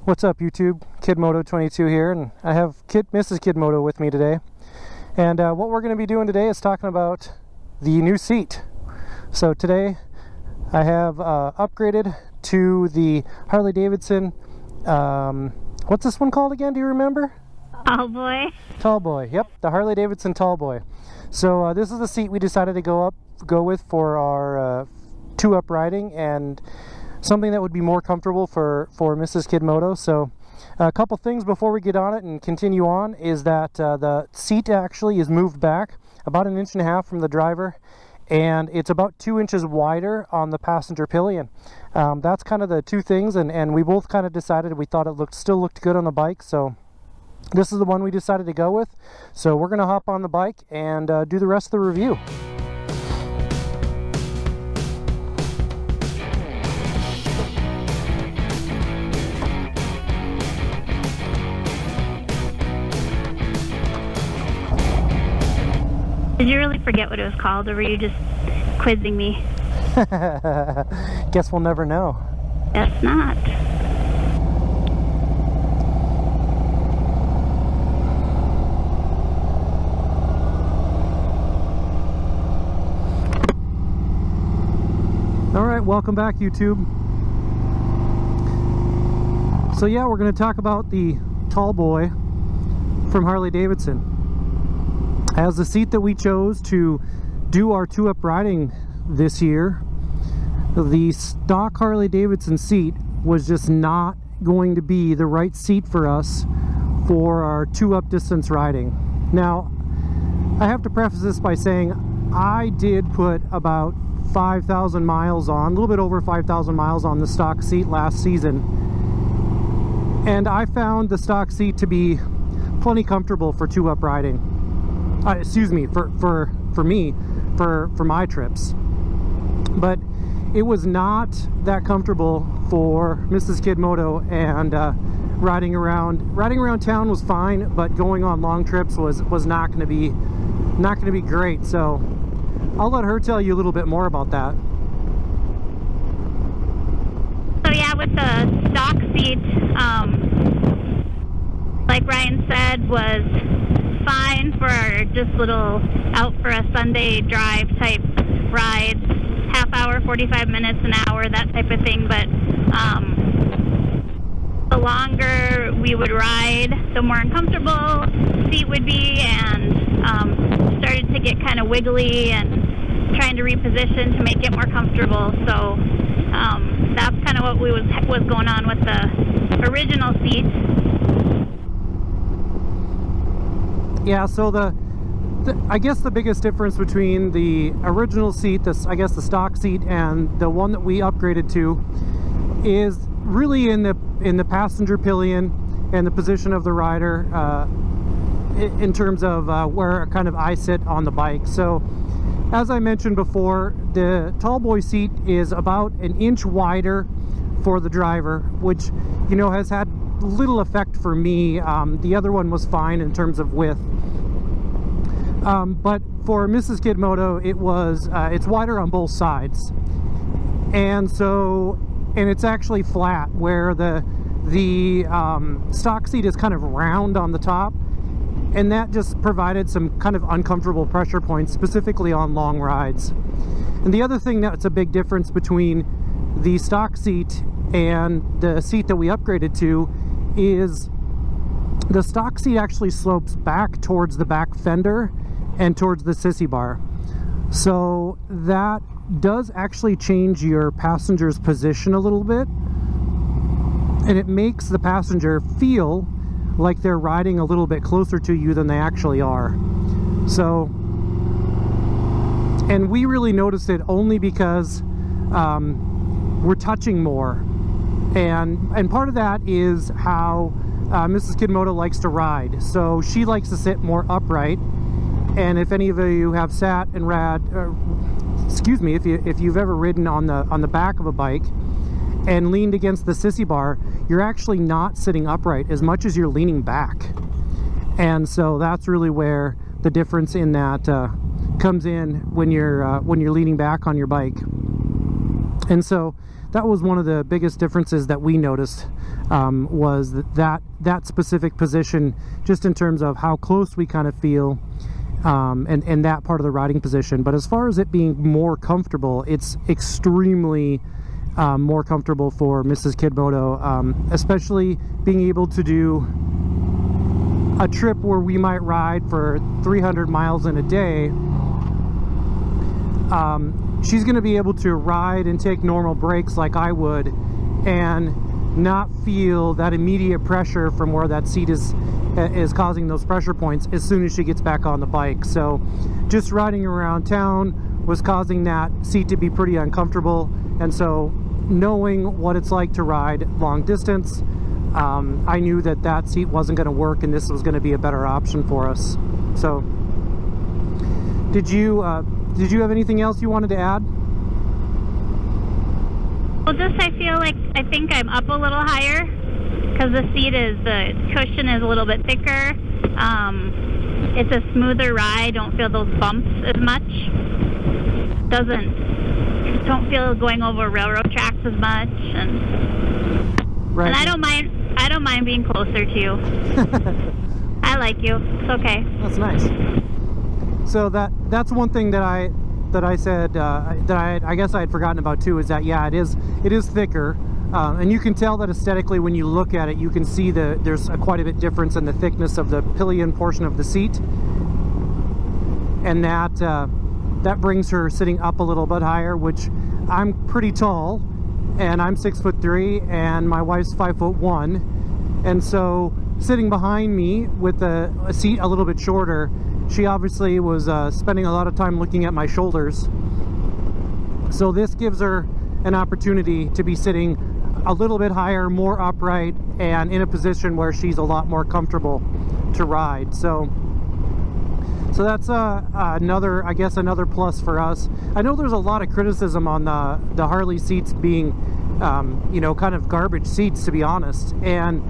What's up, YouTube? Kidmoto22 here, and I have Mrs Kidmoto with me today. And what we're going to be doing today is talking about the new seat. So today I have upgraded to the Harley Davidson, what's this one called again? Do you remember? TallBoy. TallBoy, yep, the Harley Davidson TallBoy. So this is the seat we decided to go with for our two-up riding, and something that would be more comfortable for Mrs. Kidmoto. So a couple things before we get on it and continue on is that the seat actually is moved back about 1.5 inches from the driver, and it's about 2 inches wider on the passenger pillion. That's kind of the two things, and we both kind of decided we thought it still looked good on the bike, so this is the one we decided to go with. So we're going to hop on the bike and do the rest of the review. Did you really forget what it was called, or were you just quizzing me? Guess we'll never know. Guess not. Alright, welcome back, YouTube. So yeah, we're going to talk about the TallBoy from Harley Davidson. As the seat that we chose to do our two-up riding this year, the stock Harley Davidson seat was just not going to be the right seat for us for our two-up distance riding. Now, I have to preface this by saying I did put about 5,000 miles on, a little bit over 5,000 miles on the stock seat last season, and I found the stock seat to be plenty comfortable for two-up riding. Excuse me, for my trips, but it was not that comfortable for Mrs. Kidmoto, and riding around town was fine, but going on long trips was not going to be great. So I'll let her tell you a little bit more about that. So yeah, with the stock seat, like Ryan said, was fine for our just little out for a Sunday drive type rides, half hour, 45 minutes, an hour, that type of thing. But the longer we would ride, the more uncomfortable the seat would be, and started to get kind of wiggly and trying to reposition to make it more comfortable. So that's kind of what was going on with the original seat. Yeah, so I guess the biggest difference between the original seat, the stock seat, and the one that we upgraded to is really in the passenger pillion and the position of the rider, in terms of where kind of I sit on the bike. So as I mentioned before, the TallBoy seat is about 1 inch wider for the driver, which, you know, has had little effect for me. The other one was fine in terms of width, but for Mrs. Kidmoto it's wider on both sides, and it's actually flat, where the stock seat is kind of round on the top, and that just provided some kind of uncomfortable pressure points, specifically on long rides. And the other thing that's a big difference between the stock seat and the seat that we upgraded to is the stock seat actually slopes back towards the back fender and towards the sissy bar. So that does actually change your passenger's position a little bit, and it makes the passenger feel like they're riding a little bit closer to you than they actually are. So, and we really noticed it only because we're touching more, and part of that is how Mrs. Kidmoto likes to ride. So she likes to sit more upright, and if any of you have sat and if you've ever ridden on the back of a bike and leaned against the sissy bar, you're actually not sitting upright as much as you're leaning back. And so that's really where the difference in that comes in when you're leaning back on your bike. And so that was one of the biggest differences that we noticed was that specific position, just in terms of how close we kind of feel, and that part of the riding position. But as far as it being more comfortable, it's extremely more comfortable for Mrs. Kidmoto, especially being able to do a trip where we might ride for 300 miles in a day. She's going to be able to ride and take normal breaks like I would, and not feel that immediate pressure from where that seat is causing those pressure points as soon as she gets back on the bike. So just riding around town was causing that seat to be pretty uncomfortable, and so knowing what it's like to ride long distance, I knew that that seat wasn't going to work, and this was going to be a better option for us. So did you have anything else you wanted to add? Well, just I feel like I think I'm up a little higher because the cushion is a little bit thicker. It's a smoother ride. Don't feel those bumps as much. Don't feel going over railroad tracks as much, and right. And I don't mind being closer to you. I like you. It's okay. That's nice. So that's one thing that I said that I guess I had forgotten about too, is that yeah, it is thicker, and you can tell that aesthetically when you look at it. You can see there's quite a bit difference in the thickness of the pillion portion of the seat, and that brings her sitting up a little bit higher, which I'm pretty tall, and I'm 6'3", and my wife's 5'1", and so sitting behind me with a seat a little bit shorter, she obviously was spending a lot of time looking at my shoulders. So this gives her an opportunity to be sitting a little bit higher, more upright, and in a position where she's a lot more comfortable to ride. So that's another plus for us. I know there's a lot of criticism on the Harley seats being kind of garbage seats, to be honest, and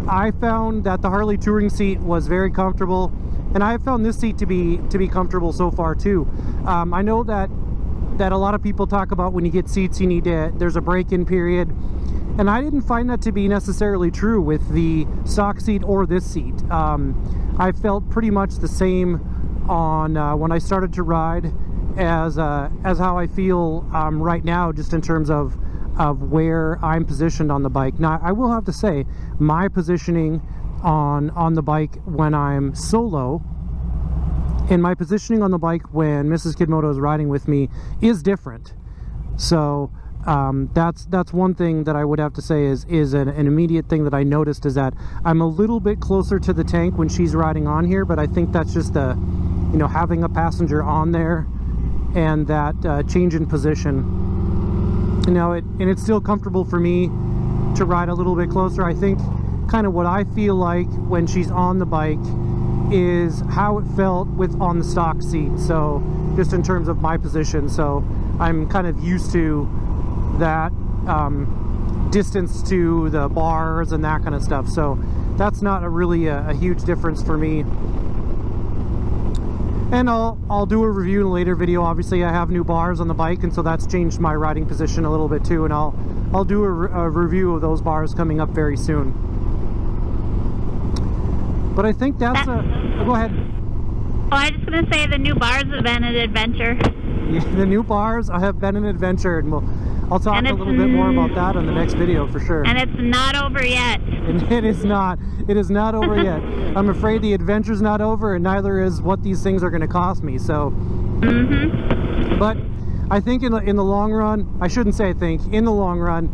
I found that the Harley touring seat was very comfortable, and I found this seat to be comfortable so far too. I know that a lot of people talk about when you get seats there's a break-in period, and I didn't find that to be necessarily true with the stock seat or this seat. I felt pretty much the same on when I started to ride as how I feel right now, just in terms of where I'm positioned on the bike. Now, I will have to say, my positioning on the bike when I'm solo and my positioning on the bike when Mrs. Kidmoto is riding with me is different. So that's one thing that I would have to say is an immediate thing that I noticed, is that I'm a little bit closer to the tank when she's riding on here, but I think that's just having a passenger on there and that change in position. And it's still comfortable for me to ride a little bit closer. I think kind of what I feel like when she's on the bike is how it felt on the stock seat. So just in terms of my position, so I'm kind of used to that distance to the bars and that kind of stuff. So that's not really a huge difference for me. And I'll do a review in a later video. Obviously, I have new bars on the bike, and so that's changed my riding position a little bit too. And I'll do a review of those bars coming up very soon. But I think that's go ahead. Oh, I was just gonna say the new bars have been an adventure. Yeah, the new bars have been an adventure, and I'll talk a little bit more about that in the next video for sure. And it's not over yet. And it is not over yet. I'm afraid the adventure's not over, and neither is what these things are going to cost me. So, but I think in the long run, I shouldn't say I think, in the long run,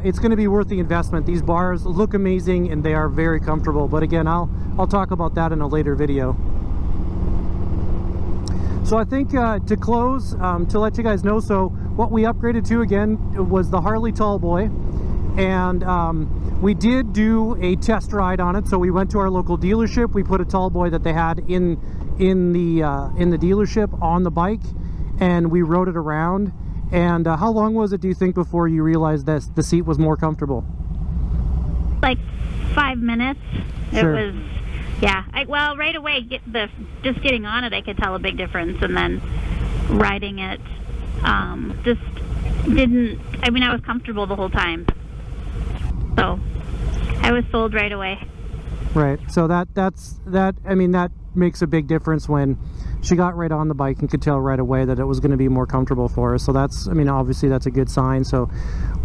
it's going to be worth the investment. These bars look amazing and they are very comfortable. But again, I'll talk about that in a later video. So I think to close, to let you guys know, so what we upgraded to again was the Harley TallBoy, and we did do a test ride on it. So we went to our local dealership. We put a TallBoy that they had in the dealership on the bike, and we rode it around. And how long was it, do you think, before you realized that the seat was more comfortable? Like 5 minutes. Sure. It was. Yeah, well, right away, just getting on it, I could tell a big difference, and then riding it, just didn't. I mean, I was comfortable the whole time. So I was sold right away. Right. So I mean, that makes a big difference when she got right on the bike and could tell right away that it was going to be more comfortable for her. So that's, I mean, obviously that's a good sign. So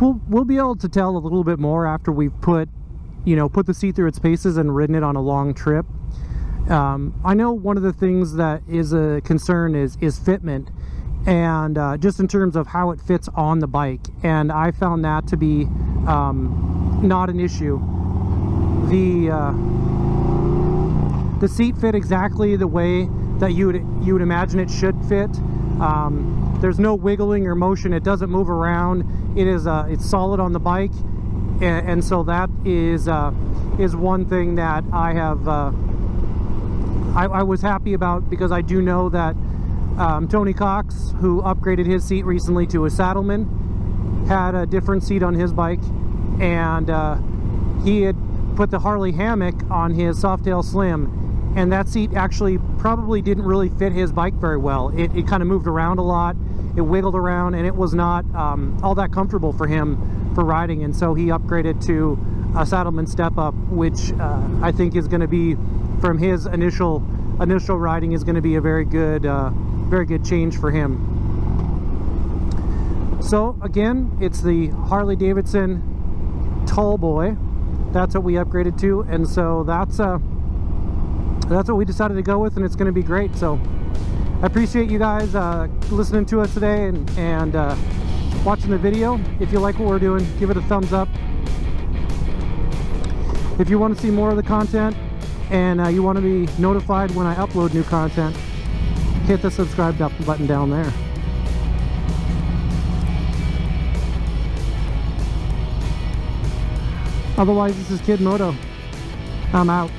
we'll be able to tell a little bit more after we've put the seat through its paces and ridden it on a long trip. I know one of the things that is a concern is fitment, and just in terms of how it fits on the bike, and I found that to be not an issue. The seat fit exactly the way that you would imagine it should fit. There's no wiggling or motion. It doesn't move around. It's solid on the bike, and so that is one thing that I have I was happy about, because I do know that Tony Cox, who upgraded his seat recently to a Saddleman, had a different seat on his bike, and he had put the Harley hammock on his Softail Slim, and that seat actually probably didn't really fit his bike very well. It kind of moved around a lot, it wiggled around, and it was not all that comfortable for him for riding, and so he upgraded to a Saddleman Step Up, which I think is going to be, from his initial riding, is going to be a very good change for him. So again, it's the Harley Davidson TallBoy. That's what we upgraded to, and so that's what we decided to go with, and it's going to be great. So I appreciate you guys listening to us today and watching the video. If you like what we're doing, give it a thumbs up. If you want to see more of the content and you want to be notified when I upload new content, hit the subscribe button down there. Otherwise, this is Kidmoto. I'm out.